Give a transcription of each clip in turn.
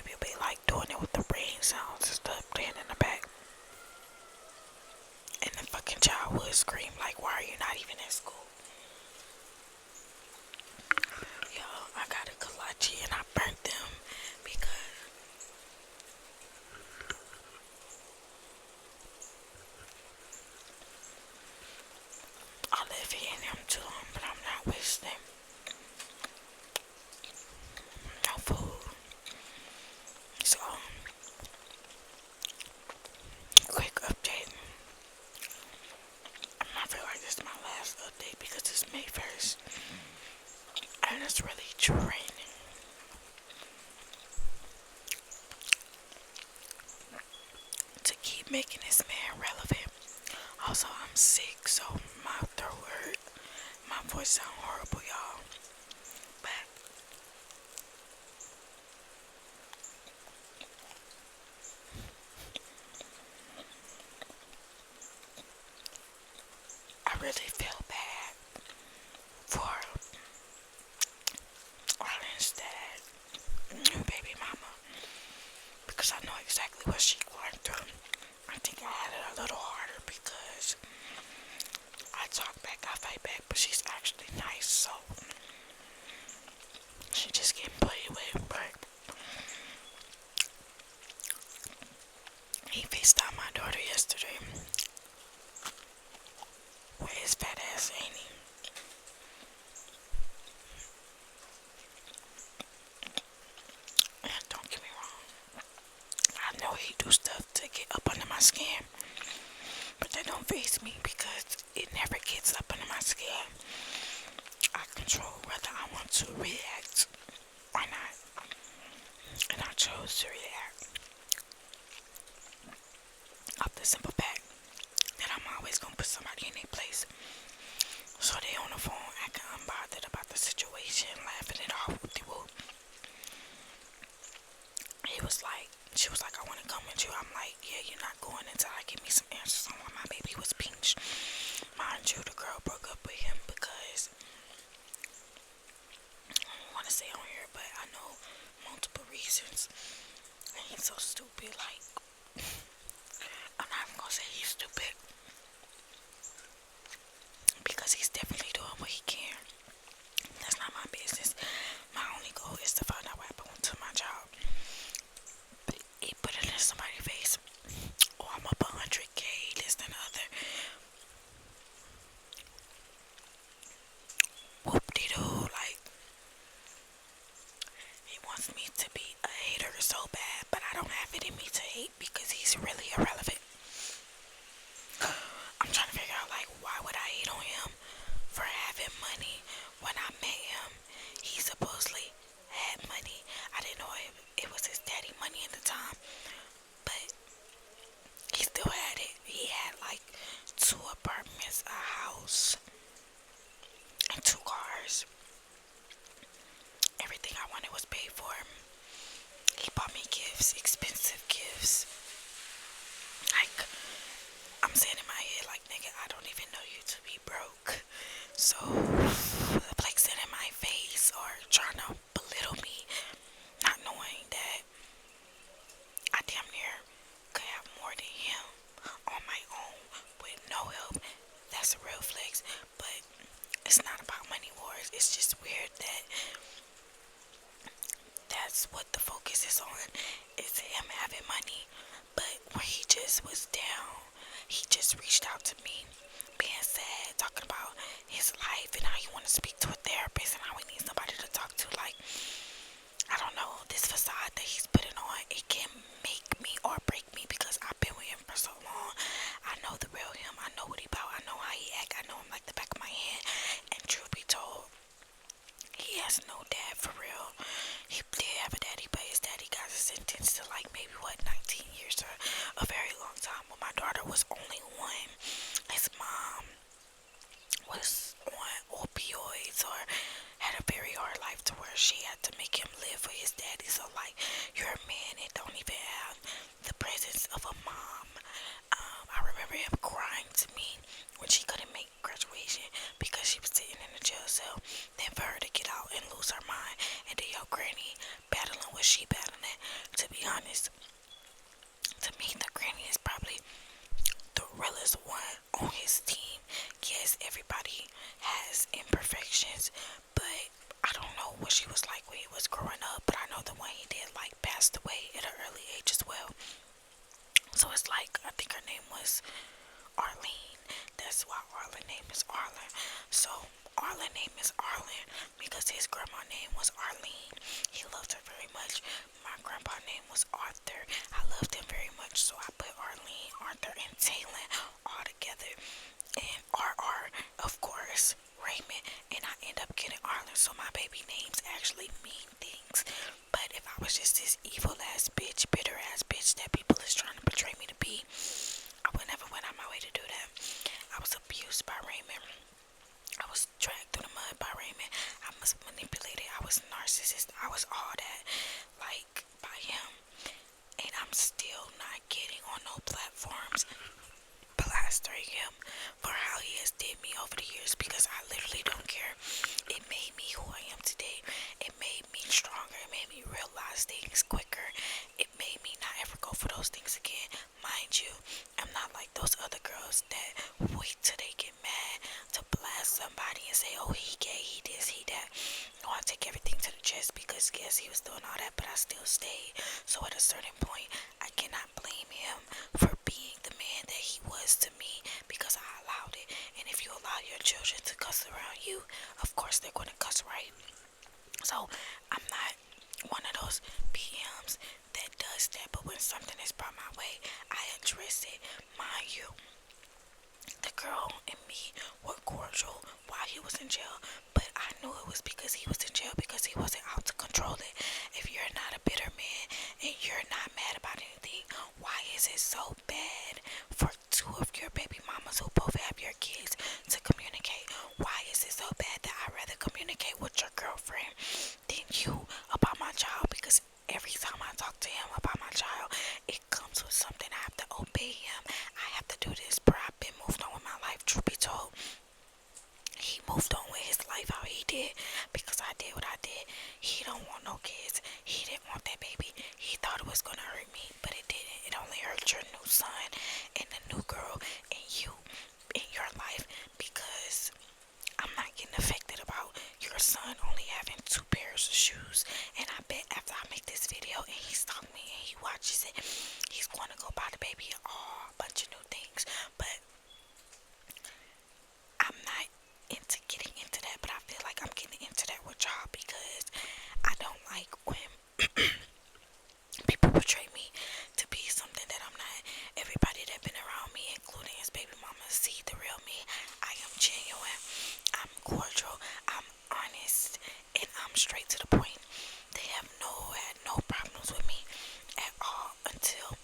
people be like doing it with the rain sounds and stuff playing in the back. And the fucking child would scream like, why are you not even in school? Yo, I got a kolache and I burnt them because I live in them too, but I'm not wasting no food. So, quick update. I feel like this is my last update because it's May 1st. And it's really draining. To keep making this man relevant. Also, I'm sick, so my throat hurt. My voice sound horrible, y'all. But I really feel bad for Arlen's dad and baby mama because I know exactly what she going through. I think I had it a little harder because I talk back, I fight back, but she's actually nice, so she just getting played with. But he FaceTimed my daughter yesterday with his fat ass, ain't he? And don't get me wrong, I know he do stuff to get up under my skin, but that don't faze me because it never gets up under my skin. I control whether I want to react or not, and I chose to react off the simple fact that I'm always gonna put somebody in their place. So they on the phone acting unbothered about the situation, laughing it off with the whoop. She was like, I want to come with you. I'm like, yeah, you're not going until I give me some answers on why my baby was pinched. Mind you, the girl broke up with him because, I don't want to say on here, but I know multiple reasons. And he's so stupid, like, I'm not even going to say he's stupid because he's definitely doing what he can. That's not my business. My only goal is to find out what happened to my job. He put it in somebody's face. Oh, I'm up 100K, this and the other. Whoop-de-doo, like, he wants me to be a hater so bad, but I don't have it in me to hate because he's really irrelevant. I'm trying to figure out, like, why would I hate on him for having money when I met him? He supposedly had money. I didn't know it was his daddy money at the time, but he still had it. He had like 2 apartments, a house, and 2 cars. Everything I wanted was paid for. He bought me gifts, expensive gifts. Like, I'm saying in my head, like, nigga, I don't even know you to be broke. So, flexing in my face or trying to belittle me, not knowing that I damn near could have more than him on my own with no help. That's a real flex. But it's not about money wars. It's just weird that that's what the focus is on. It's him having money. But when he just was down, he just reached out to me, being sad, talking about his life and how he want to speak to a therapist and how he needs somebody to talk to. Like, I don't know, this facade that he's putting on, it can make me or break me because I've been with him for so long. I know the real him. I know what he about. I know how he act. I know him like the back of my hand. And truth be told, he has no dad for real. He did have a daddy, but his daddy got sentenced to like maybe 19 years or a very long time. When my daughter was only 1, his mom was on opioids or had a very hard life to where she had to make him live with his daddy. So like, honest, to me, the granny is probably the realest one on his team. Yes, everybody has imperfections, but I don't know what she was like when he was growing up, but I know the one he did like passed away at an early age as well. So it's like, I think her name was Arlene. That's why Arlen's name is Arlen. So Arlen's name is Arlen because his grandma name was Arlene. He loved her very much. My grandpa name was Arthur. I loved him very much, so I put Arlene, Arthur, and Taylor all together. And RR, of course, Raymond, and I end up getting Arlen. So my baby names actually mean things. But if I was just this evil ass bitch, bitter ass bitch that people is trying to portray me to be, I would never went out my way to do that. I was abused by Raymond. I was dragged through the mud by Raymond. I was manipulated. I was narcissist. I was all that, like, by him. And I'm still not getting on no platforms plastering him for how he has did me over the years because I literally don't care. It made me who I am today. It made me stronger. It made me realize things quicker. It made me not ever go for those things again. Mind you, I'm not like those other girls that wait till they get mad to blast somebody and say, oh, he gay, he this, he that. No, I take everything to the chest because yes, he was doing all that, but I still stayed. So at a certain point, I cannot blame him for being the man that he was to me because I allowed it. And if you allow your children to cuss around you, of course they're going to cuss right. So I'm not one of those PMs that does that, but when something is brought my way, I address it. Mind you, the girl and me were cordial while he was in jail, but I knew it was because he was in jail because he wasn't out to control it. If you're not a bitter man and you're not mad about anything, why is it so bad for two of your baby mamas who both have your kids to communicate? Why is it so bad that I'd rather communicate with your girlfriend than you about my child? Because every time I talk to him about my child, it comes with something. I have to obey him. I have to do this, bro. I've been moved on with my life, truth be told. He moved on with his life how he did because I did what I did. He don't want no kids. He didn't want that baby. He thought it was gonna hurt me, but it didn't. It only hurt your new son and the new girl and you in your life because I'm not getting affected about your son only having 2 pairs of shoes. And I bet after I make this video and he stalks me and he watches it, he's going to go buy the baby a bunch of new things. But I'm not into getting into that, but I feel like I'm getting into that with y'all because I don't like when people portray me to be something that I'm not. Everybody that been around me, including his baby mama, see the real me. I am genuine. I'm cordial. I'm honest, and I'm straight to the point. They have had no problems with me at all until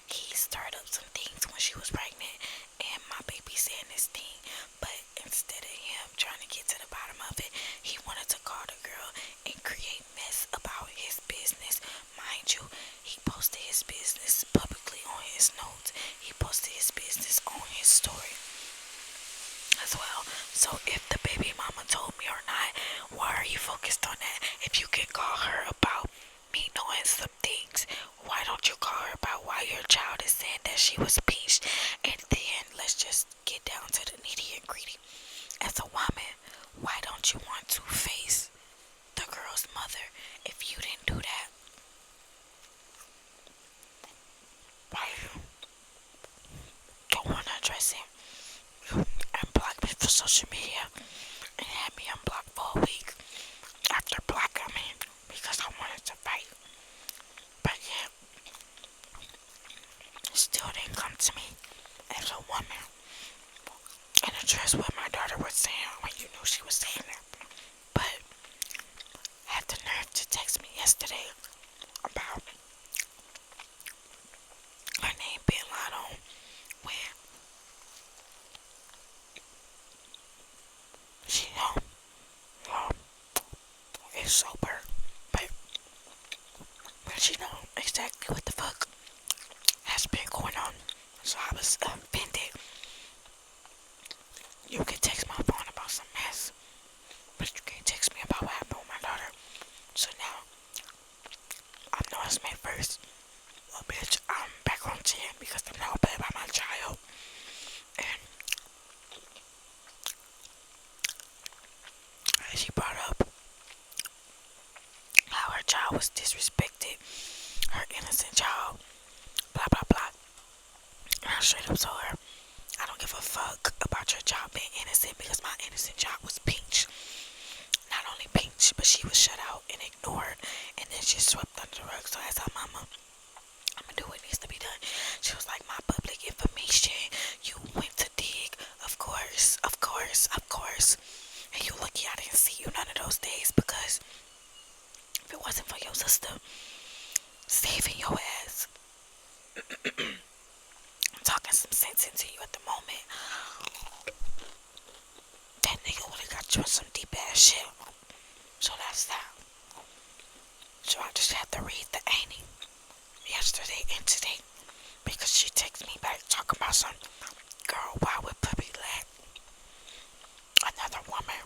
he stirred up some things when she was pregnant and my baby saying this thing, but instead of him trying to get to the bottom of it, he wanted to call the girl and create mess about his business. Mind you, he posted his business publicly on his notes. He posted his business on his story as well. So if the baby mama told me or not, why are you focused on that? If you can call her about me knowing some things, why don't you call her about why your child is saying that she was pinched? And then let's just get down to the nitty and gritty. As a woman, why don't you want to face the girl's mother if you didn't do that? Why you don't want to address him? You unblocked me for social media and had me unblocked for a week after blocking me because I wanted to fight. But yet, still didn't come to me as a woman and address what my daughter was saying when you knew she was saying that. But had the nerve to text me yesterday about her name being lied on when she is sober. But when she know exactly what the fuck has been going on, so I was offended. You can text my phone about some mess, but you can't text me about what happened with my daughter. So now I know first. Well, bitch, I'm back on 10 because I'm not playing by my child. And she brought up how her child was disrespected, her innocent child, blah, blah, blah. And I straight up told her, I don't give a fuck about your child being innocent because my innocent child was pinched. Not only pinched, but she was shut out and ignored and then just swept under the rug. So as her mama, I'm gonna do what needs to be done. She was like, my public information, you went to dig. Of course, of course, of course. And you lucky I didn't see you none of those days because if it wasn't for your sister saving your ass, I'm talking some sense into you at the moment, that nigga would have got you in some deep ass shit. So that's that. So I just had to read the Annie yesterday and today because she texted me back talking about some girl, why would puppy let another woman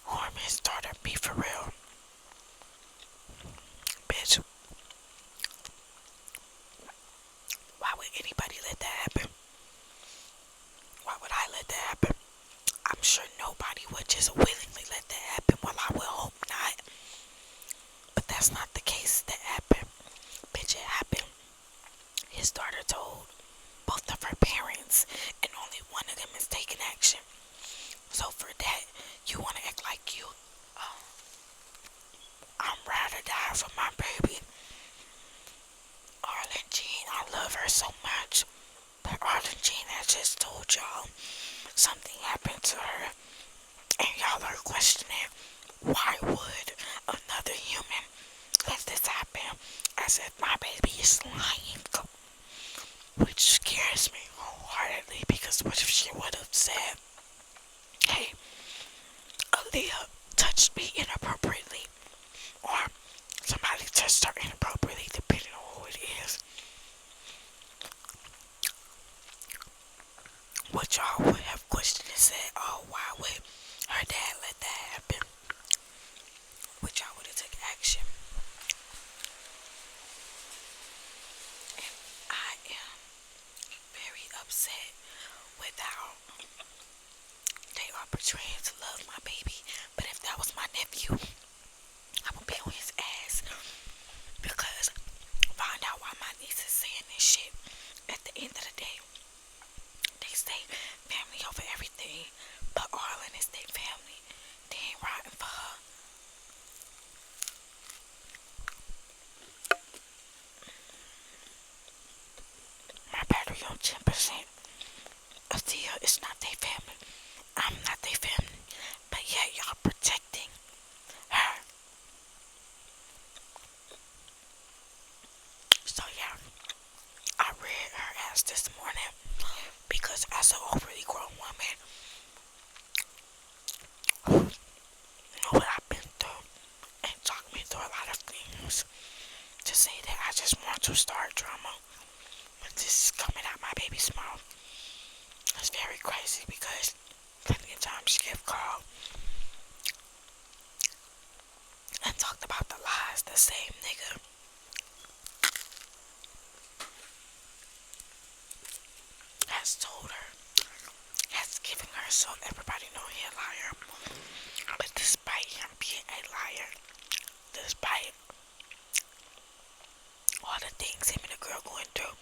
harm his daughter? Be for real. Bitch, why would anybody let that happen? Why would I let that happen? I'm sure nobody would just willingly let that happen. Well, I will hope not. But that's not the case that happened. Bitch, it happened. His daughter told both of her parents, and only one of them is taking action. So for that, you want to act like you, I'm ride or die for my baby. Arlen Jean, I love her so much. But Arlen Jean has just told y'all something happened to her. And y'all are questioning, why would another human let this happen? As if my baby is lying. Which scares me wholeheartedly because what if she would have said, hey, Aaliyah touched me inappropriately, or somebody touched her inappropriately, depending on who it is. What y'all would have questioned and said, oh, why would her dad let that happen? Which y'all would have took action. And I am very upset with how they are portraying to love my baby. But if that was my nephew, I would be on his ass. Because find out why my niece is saying this shit. At the end of the day, they say family over everything. But Arlen is their family. They ain't riding for her. My battery on 10%. Athea is not their family. I'm not their family. But yet y'all protecting her. So yeah, I read her ass this morning because as an overly grown woman, you know what I've been through and talked me through a lot of things. To say that I just want to start drama when this is coming out my baby's mouth, it's very crazy because plenty of times she have called and talked about the lies the same nigga has told her, has given her, so everybody know he a liar. But despite him being a liar, despite all the things him and the girl going through,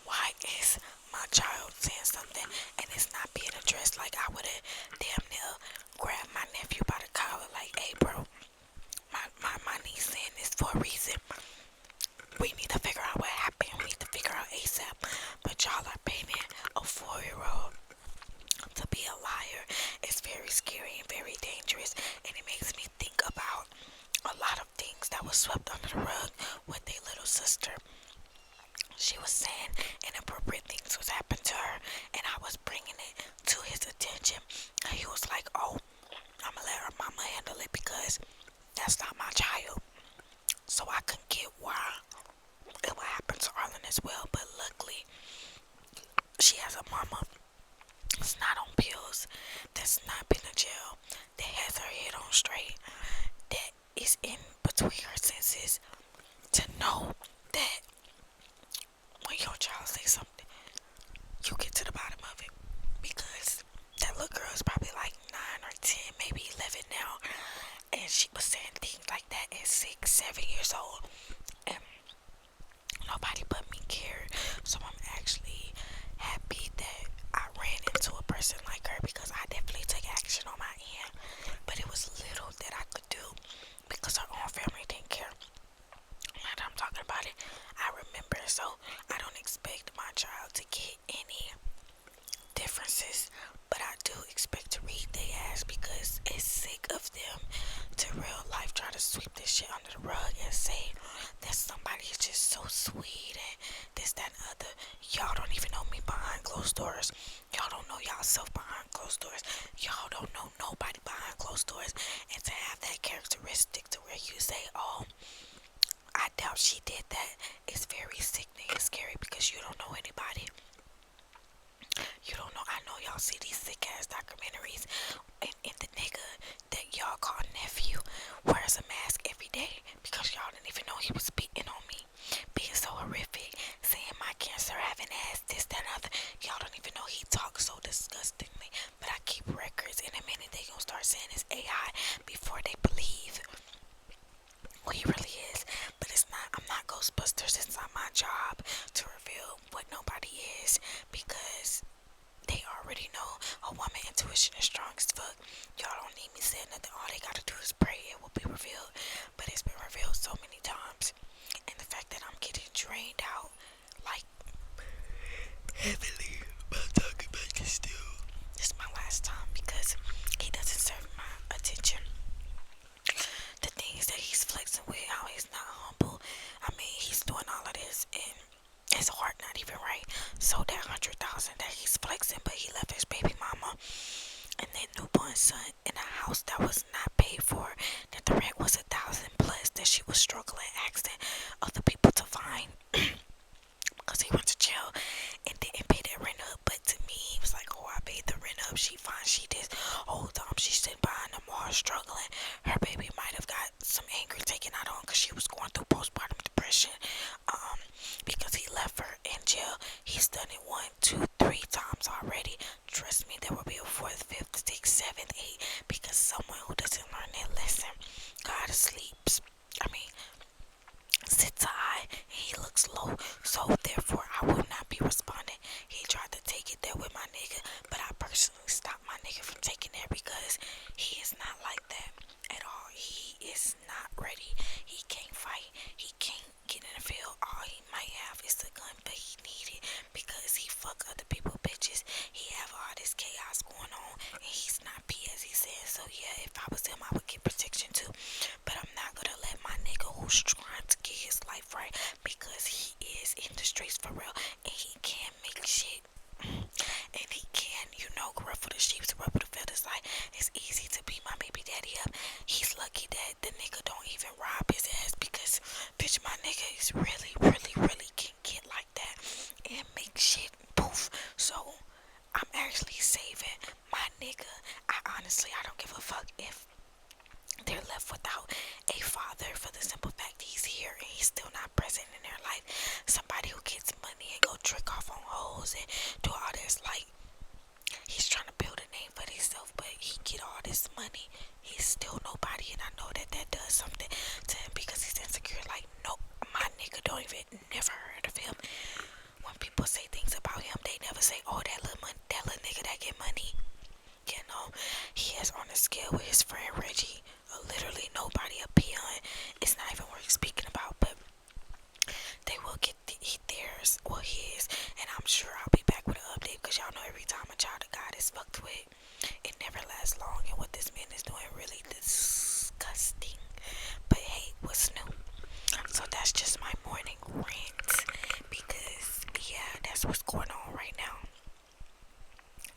why is my child saying something and it's not being addressed? Like I would have damn near grabbed my nephew by the collar like, hey bro, my niece saying this for a reason. We need to figure out what happened. We need to figure out ASAP. But y'all are painting a 4-year-old to be a liar. It's very scary and very dangerous, and it makes me think about a lot of things that was swept under the rug with their little sister. I remember, so I don't expect my child to get any differences, but I do expect to read they ass because it's sick of them to real life try to sweep this shit under the rug and say that somebody is just so sweet and this, that, and other. Y'all don't even know me behind closed doors. Y'all don't know y'all self behind closed doors. Y'all don't know nobody behind closed doors. And to have that characteristic to where you say, oh, I doubt she did that, is very sickening and scary because you don't know anybody. You don't know. I know y'all see these sick ass documentaries, and the nigga that y'all call nephew wears a mask every day because y'all didn't even know he was beating on me, being so horrific, saying my cancer having ass, this, that, and other. Y'all don't even know he talks so disgustingly. But I keep records, and the minute they gonna start saying it's AI before they believe who he really is. But it's not. I'm not Ghostbusters. It's not my job to reveal what nobody is because they already know a woman intuition is strong as fuck. Y'all don't need me saying nothing. All they gotta do is pray. It will be revealed. But it's been revealed so many times. And the fact that I'm getting drained out, like, heavily about talking about this still. This is my last time because he doesn't serve my attention. The things that he's flexing with, how he's not humble. I mean, he's doing all of this and his heart not even right. So that 100,000 that he's flexing, but he left his baby mama and then newborn son in a house that was not paid for. That the rent was 1,000 plus. That she was struggling, asking other people to find because he went to jail and didn't pay that rent up. But to me, he was like, "Oh, I paid the rent up. She fine. She this whole time she's sitting behind the wall struggling. Her baby might have got some anger taken out on because she was going through postpartum depression. Because he left her in jail. He's done it 1, 2, 3 times already. Trust me, there will be a 4th, 5th, 6th, 7th, 8th. Because someone who doesn't learn that lesson, God sleeps. I mean, sits high and he looks low. So therefore, I will not be responding. He tried to take it there with my nigga, but I personally stopped my nigga from taking that because he is not like that at all. He is not ready. He can't fight. He can't get in the field. All he might have is the gun, but he need it because he fuck other people bitches. He have all this chaos going on and he's not P as he says. So yeah, if I was him, I would get protection too. But I'm not gonna let my nigga who's trying to get his life right because he is in the streets for real and he can make shit. And he can, ruffle the sheeps, ruffle the feathers. Like, it's easy to beat my baby daddy up. He's lucky that the nigga don't even rob his ass because, bitch, my nigga is really, really, really can get like that and make shit poof. So, I'm actually saving my nigga. I don't give a fuck if they're left without a father for the simple fact he's here and he's still not present in their life. Somebody who gets money and go trick off on hoes and do all this, like, he's trying to build a name for himself, but he get all this money. He's still nobody, and I know that that does something to him because he's insecure. Like, no, my nigga don't even never heard of him. When people say things about him, they never say, "Oh, that little money, that little nigga that get money." He is on a scale with his friend Reggie. Literally nobody up beyond. It's not even worth speaking about, but they will get theirs or his, and I'm sure I'll be back with an update because y'all know every time a child of God is fucked with, it never lasts long, and what this man is doing really disgusting. But hey, what's new? So that's just my morning rant because yeah, that's what's going on right now.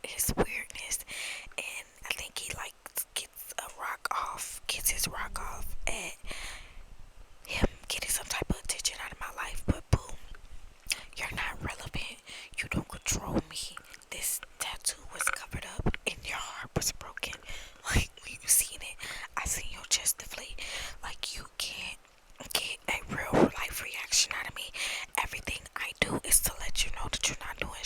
His weirdness, and I think he like gets his rock off at him getting some type of attention out of my life. But boom, you're not relevant. You don't control me. This tattoo was covered up and your heart was broken. Like, when you seen it, I seen your chest deflate. Like, you can't get a real life reaction out of me. Everything I do is to let you know that you're not doing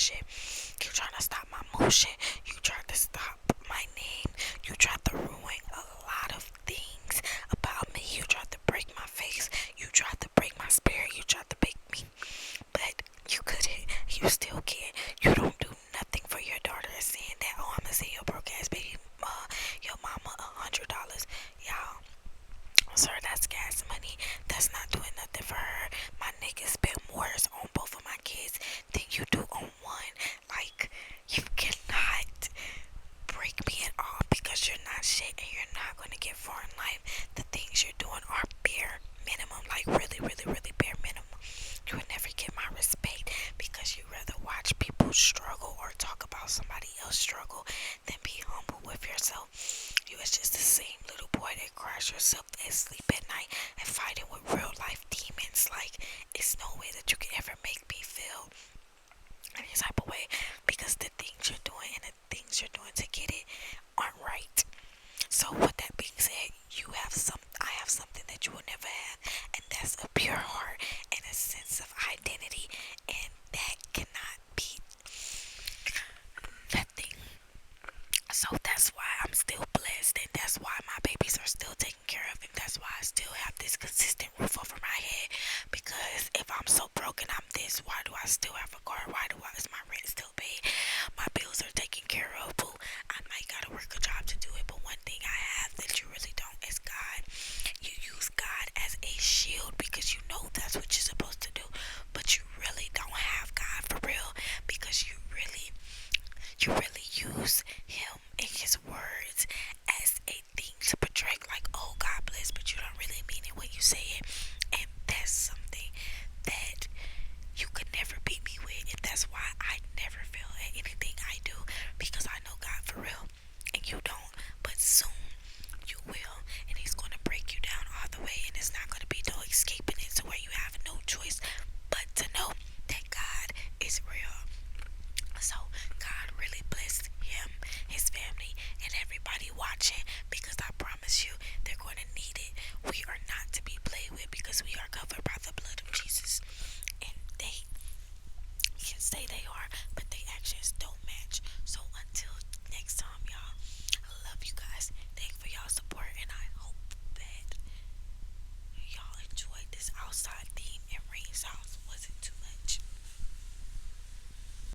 broke and I'm this. Why do I still have a car? Why do I is my rent